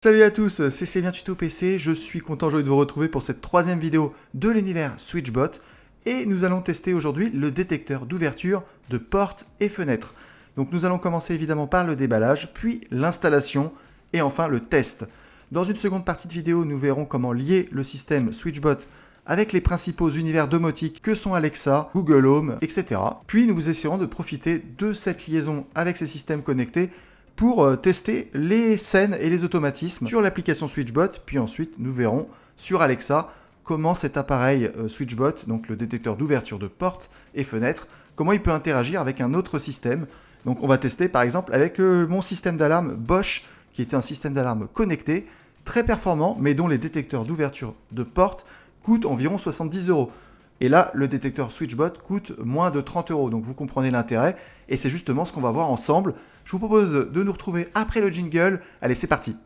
Salut à tous, c'est Sébastien Tuto PC, je suis content aujourd'hui de vous retrouver pour cette troisième vidéo de l'univers SwitchBot et nous allons tester aujourd'hui le détecteur d'ouverture de portes et fenêtres. Donc nous allons commencer évidemment par le déballage, puis l'installation et enfin le test. Dans une seconde partie de vidéo, nous verrons comment lier le système SwitchBot avec les principaux univers domotiques que sont Alexa, Google Home, etc. Puis nous essaierons de profiter de cette liaison avec ces systèmes connectés pour tester les scènes et les automatismes sur l'application SwitchBot, puis ensuite nous verrons sur Alexa comment cet appareil SwitchBot, donc le détecteur d'ouverture de portes et fenêtres, comment il peut interagir avec un autre système. Donc on va tester par exemple avec mon système d'alarme Bosch, qui était un système d'alarme connecté, très performant, mais dont les détecteurs d'ouverture de portes coûtent environ 70 €. Et là, le détecteur SwitchBot coûte moins de 30 €. Donc vous comprenez l'intérêt. Et c'est justement ce qu'on va voir ensemble. Je vous propose de nous retrouver après le jingle. Allez, c'est parti.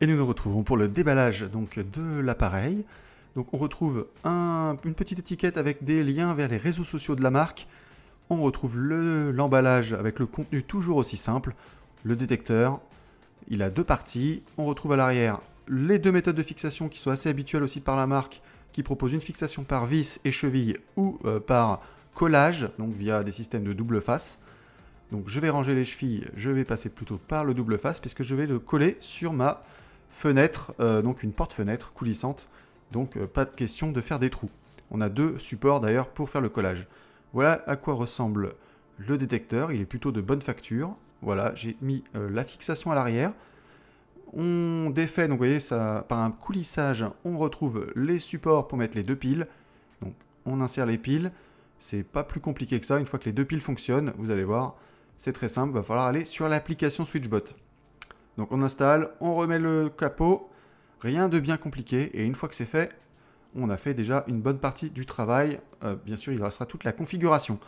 Et nous nous retrouvons pour le déballage donc, de l'appareil. Donc on retrouve une petite étiquette avec des liens vers les réseaux sociaux de la marque. On retrouve l'emballage avec le contenu toujours aussi simple. Le détecteur, il a deux parties. On retrouve à l'arrière les deux méthodes de fixation qui sont assez habituelles aussi par la marque, qui proposent une fixation par vis et cheville ou par collage, donc via des systèmes de double face. Donc je vais ranger les chevilles, je vais passer plutôt par le double face puisque je vais le coller sur ma fenêtre, donc une porte-fenêtre coulissante. Donc pas de question de faire des trous. On a deux supports d'ailleurs pour faire le collage. Voilà à quoi ressemble le détecteur, il est plutôt de bonne facture. Voilà, j'ai mis la fixation à l'arrière. On défait, donc vous voyez, ça, par un coulissage, on retrouve les supports pour mettre les deux piles. Donc on insère les piles, c'est pas plus compliqué que ça. Une fois que les deux piles fonctionnent, vous allez voir, c'est très simple, il va falloir aller sur l'application SwitchBot. Donc on installe, on remet le capot, rien de bien compliqué, et une fois que c'est fait, on a fait déjà une bonne partie du travail. Bien sûr, il restera toute la configuration.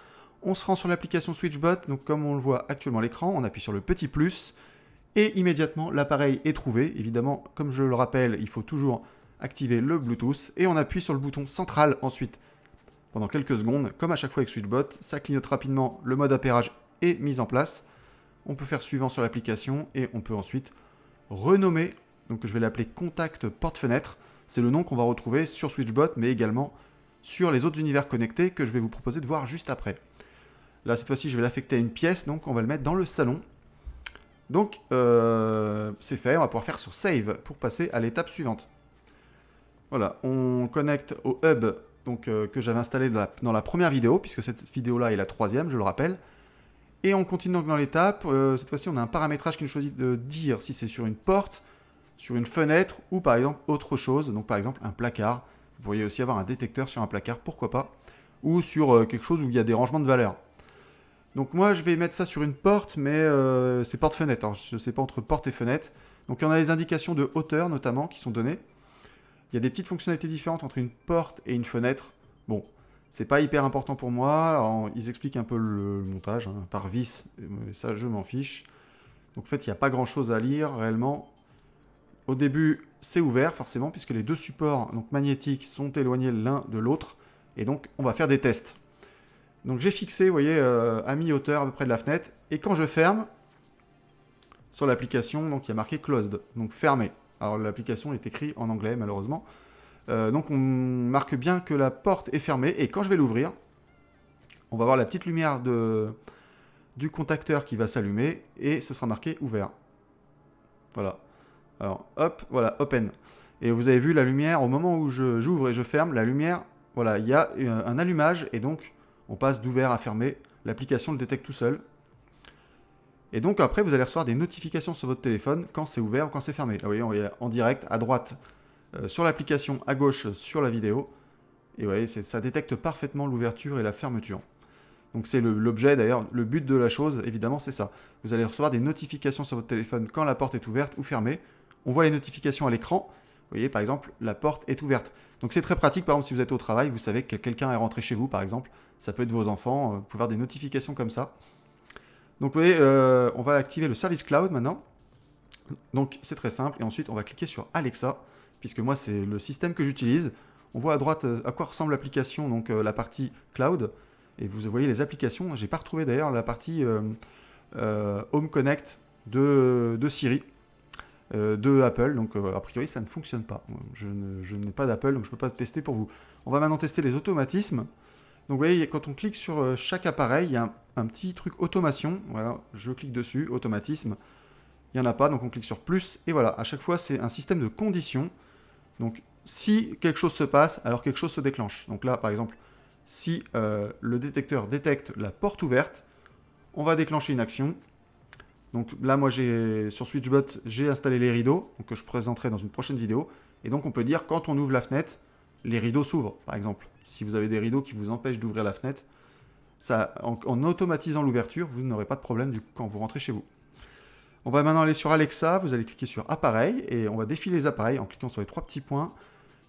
On se rend sur l'application SwitchBot, donc comme on le voit actuellement à l'écran, on appuie sur le petit plus, et immédiatement l'appareil est trouvé. Évidemment, comme je le rappelle, il faut toujours activer le Bluetooth, et on appuie sur le bouton central ensuite. Pendant quelques secondes, comme à chaque fois avec SwitchBot, ça clignote rapidement, le mode appairage est mis en place. On peut faire suivant sur l'application, et on peut ensuite renommer, donc je vais l'appeler Contact Porte-Fenêtre. C'est le nom qu'on va retrouver sur SwitchBot, mais également sur les autres univers connectés que je vais vous proposer de voir juste après. Là, cette fois-ci, je vais l'affecter à une pièce, donc on va le mettre dans le salon. Donc, c'est fait, on va pouvoir faire sur Save pour passer à l'étape suivante. Voilà, on connecte au hub donc, que j'avais installé dans la première vidéo, puisque cette vidéo-là est la troisième, je le rappelle. Et on continue donc dans l'étape. Cette fois-ci, on a un paramétrage qui nous choisit de dire si c'est sur une porte, sur une fenêtre ou par exemple autre chose. Donc par exemple un placard. Vous pourriez aussi avoir un détecteur sur un placard, pourquoi pas. Ou sur quelque chose où il y a des rangements de valeurs. Donc moi je vais mettre ça sur une porte, mais c'est porte-fenêtre. Alors je ne sais pas entre porte et fenêtre. Donc on a des indications de hauteur notamment qui sont données. Il y a des petites fonctionnalités différentes entre une porte et une fenêtre. Bon, c'est pas hyper important pour moi. Alors, ils expliquent un peu le montage hein, par vis. Ça je m'en fiche. Donc en fait il n'y a pas grand chose à lire réellement. Au début, c'est ouvert forcément puisque les deux supports donc, magnétiques sont éloignés l'un de l'autre et donc on va faire des tests. Donc j'ai fixé, vous voyez, à mi-hauteur à peu près de la fenêtre et quand je ferme, sur l'application, donc il y a marqué closed, donc fermé. Alors l'application est écrite en anglais malheureusement. Donc on marque bien que la porte est fermée et quand je vais l'ouvrir, on va voir la petite lumière du contacteur qui va s'allumer et ce sera marqué ouvert. Voilà. Alors, hop, voilà, open. Et vous avez vu la lumière, au moment où j'ouvre et je ferme, la lumière, voilà, il y a un allumage, et donc, on passe d'ouvert à fermé. L'application le détecte tout seul. Et donc, après, vous allez recevoir des notifications sur votre téléphone quand c'est ouvert ou quand c'est fermé. Là, vous voyez, on est en direct, à droite, sur l'application, à gauche, sur la vidéo. Et vous voyez, ça détecte parfaitement l'ouverture et la fermeture. Donc, c'est l'objet, d'ailleurs, le but de la chose, évidemment, c'est ça. Vous allez recevoir des notifications sur votre téléphone quand la porte est ouverte ou fermée. On voit les notifications à l'écran. Vous voyez, par exemple, la porte est ouverte. Donc c'est très pratique, par exemple, si vous êtes au travail, vous savez que quelqu'un est rentré chez vous, par exemple. Ça peut être vos enfants, vous pouvez avoir des notifications comme ça. Donc vous voyez, on va activer le Service Cloud maintenant. Donc c'est très simple. Et ensuite, on va cliquer sur Alexa. puisque moi c'est le système que j'utilise. On voit à droite à quoi ressemble l'application, donc la partie cloud, et vous voyez les applications. J'ai pas retrouvé d'ailleurs la partie Home Connect de Siri, de Apple, donc a priori ça ne fonctionne pas. Je n'ai pas d'Apple, donc je ne peux pas tester pour vous. On va maintenant tester les automatismes. Donc vous voyez, quand on clique sur chaque appareil, il y a un petit truc automation. Voilà, je clique dessus, automatisme. Il n'y en a pas, donc on clique sur plus, et voilà, à chaque fois c'est un système de conditions. Donc si quelque chose se passe, alors quelque chose se déclenche. Donc là, par exemple, si le détecteur détecte la porte ouverte, on va déclencher une action. Donc là, moi, sur SwitchBot, j'ai installé les rideaux, donc que je présenterai dans une prochaine vidéo. Et donc on peut dire, quand on ouvre la fenêtre, les rideaux s'ouvrent, par exemple. Si vous avez des rideaux qui vous empêchent d'ouvrir la fenêtre, ça, en automatisant l'ouverture, vous n'aurez pas de problème quand vous rentrez chez vous. On va maintenant aller sur Alexa, vous allez cliquer sur Appareil, et on va défiler les appareils en cliquant sur les 3 petits points,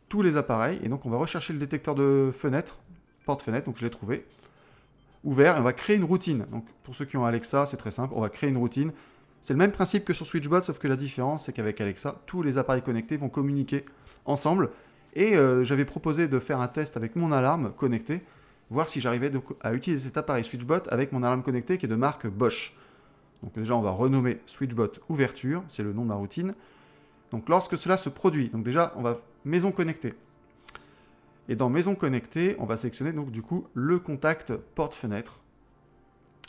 tous les appareils, et donc on va rechercher le détecteur de fenêtre, porte-fenêtre, donc je l'ai trouvé, ouvert, et on va créer une routine. Donc pour ceux qui ont Alexa, c'est très simple, on va créer une routine. C'est le même principe que sur SwitchBot, sauf que la différence, c'est qu'avec Alexa, tous les appareils connectés vont communiquer ensemble, et j'avais proposé de faire un test avec mon alarme connectée, voir si j'arrivais à utiliser cet appareil SwitchBot avec mon alarme connectée qui est de marque Bosch. Donc déjà, on va renommer SwitchBot ouverture, c'est le nom de ma routine. Donc lorsque cela se produit, donc déjà, on va maison connectée. Et dans maison connectée, on va sélectionner donc du coup le contact porte-fenêtre.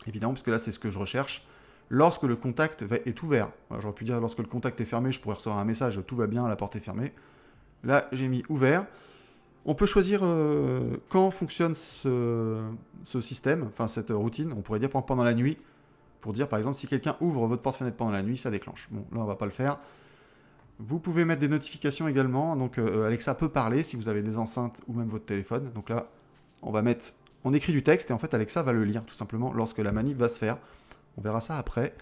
Évidemment, parce que là, c'est ce que je recherche. Lorsque le contact est ouvert. J'aurais pu dire lorsque le contact est fermé, je pourrais recevoir un message, tout va bien, la porte est fermée. Là, j'ai mis ouvert. On peut choisir quand fonctionne ce système, enfin cette routine. On pourrait dire pendant la nuit. Pour dire, par exemple, si quelqu'un ouvre votre porte-fenêtre pendant la nuit, ça déclenche. Bon, là, on va pas le faire. Vous pouvez mettre des notifications également. Donc, Alexa peut parler si vous avez des enceintes ou même votre téléphone. Donc là, on écrit du texte et en fait, Alexa va le lire tout simplement lorsque la manip va se faire. On verra ça après.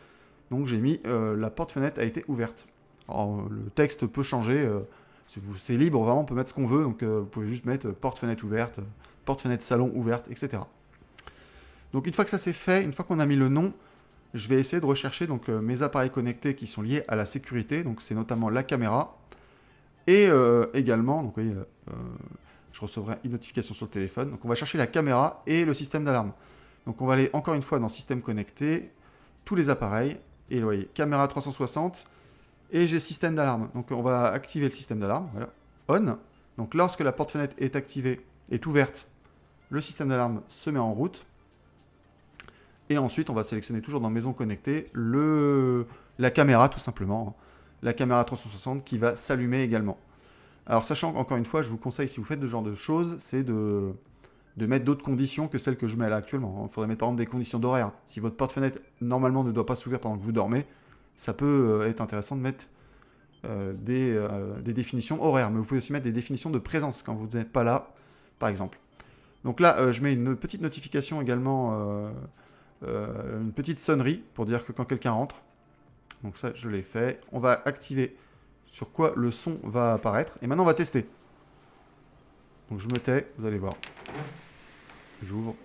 Donc, j'ai mis la porte-fenêtre a été ouverte. Alors, le texte peut changer. C'est libre, vraiment, on peut mettre ce qu'on veut. Donc, vous pouvez juste mettre porte-fenêtre ouverte, porte-fenêtre salon ouverte, etc. Donc, une fois que ça c'est fait, une fois qu'on a mis le nom, je vais essayer de rechercher donc, mes appareils connectés qui sont liés à la sécurité, donc c'est notamment la caméra, et également, donc vous voyez, je recevrai une notification sur le téléphone, donc on va chercher la caméra et le système d'alarme. Donc on va aller encore une fois dans système connecté, tous les appareils, et vous voyez, caméra 360, et j'ai système d'alarme. Donc on va activer le système d'alarme, voilà, on. Donc lorsque la porte-fenêtre est activée, est ouverte, le système d'alarme se met en route. Et ensuite, on va sélectionner toujours dans Maison connectée la caméra, tout simplement. La caméra 360 qui va s'allumer également. Alors, sachant qu'encore une fois, je vous conseille, si vous faites ce genre de choses, c'est de mettre d'autres conditions que celles que je mets là actuellement. Il faudrait mettre par exemple des conditions d'horaire. Si votre porte-fenêtre, normalement, ne doit pas s'ouvrir pendant que vous dormez, ça peut être intéressant de mettre des définitions horaires. Mais vous pouvez aussi mettre des définitions de présence quand vous n'êtes pas là, par exemple. Donc là, je mets une petite notification également... une petite sonnerie pour dire que quand quelqu'un rentre, donc ça je l'ai fait, on va activer sur quoi le son va apparaître et maintenant on va tester. Donc je me tais, vous allez voir, j'ouvre,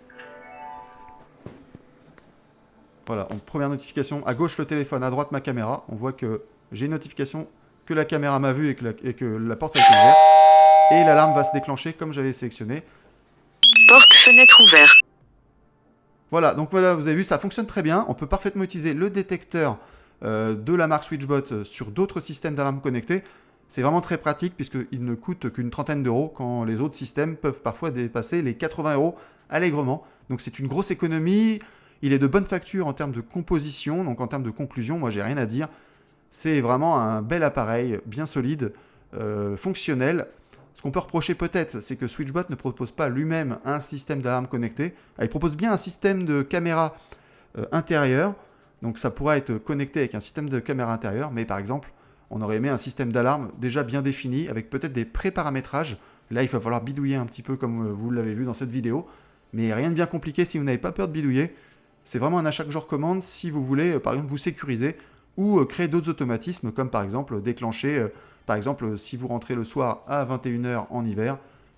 voilà, donc première notification, à gauche le téléphone, à droite ma caméra, on voit que j'ai une notification que la caméra m'a vu et que la porte a été ouverte et l'alarme va se déclencher comme j'avais sélectionné. Porte fenêtre ouverte. Voilà, donc voilà, vous avez vu, ça fonctionne très bien. On peut parfaitement utiliser le détecteur de la marque SwitchBot sur d'autres systèmes d'alarme connectés. C'est vraiment très pratique puisqu'il ne coûte qu'une trentaine d'euros quand les autres systèmes peuvent parfois dépasser les 80 euros allègrement. Donc c'est une grosse économie. Il est de bonne facture en termes de composition, donc en termes de conclusion, moi j'ai rien à dire. C'est vraiment un bel appareil, bien solide, fonctionnel. Ce qu'on peut reprocher peut-être, c'est que SwitchBot ne propose pas lui-même un système d'alarme connecté. Il propose bien un système de caméra intérieure, donc ça pourra être connecté avec un système de caméra intérieure, mais par exemple, on aurait aimé un système d'alarme déjà bien défini, avec peut-être des pré-paramétrages. Là, il va falloir bidouiller un petit peu comme vous l'avez vu dans cette vidéo, mais rien de bien compliqué si vous n'avez pas peur de bidouiller. C'est vraiment un achat que je recommande si vous voulez, par exemple, vous sécuriser ou créer d'autres automatismes, comme par exemple déclencher... Par exemple, si vous rentrez le soir à 21 h en hiver,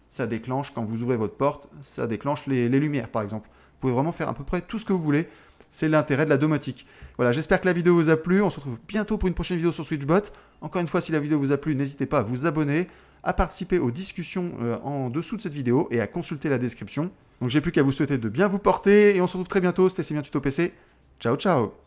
ça déclenche, quand vous ouvrez votre porte, ça déclenche les lumières, par exemple. Vous pouvez vraiment faire à peu près tout ce que vous voulez. C'est l'intérêt de la domotique. Voilà, j'espère que la vidéo vous a plu. On se retrouve bientôt pour une prochaine vidéo sur SwitchBot. Encore une fois, si la vidéo vous a plu, n'hésitez pas à vous abonner, à participer aux discussions en dessous de cette vidéo et à consulter la description. Donc j'ai plus qu'à vous souhaiter de bien vous porter et on se retrouve très bientôt. C'était C'est bien Tuto PC. Ciao, ciao.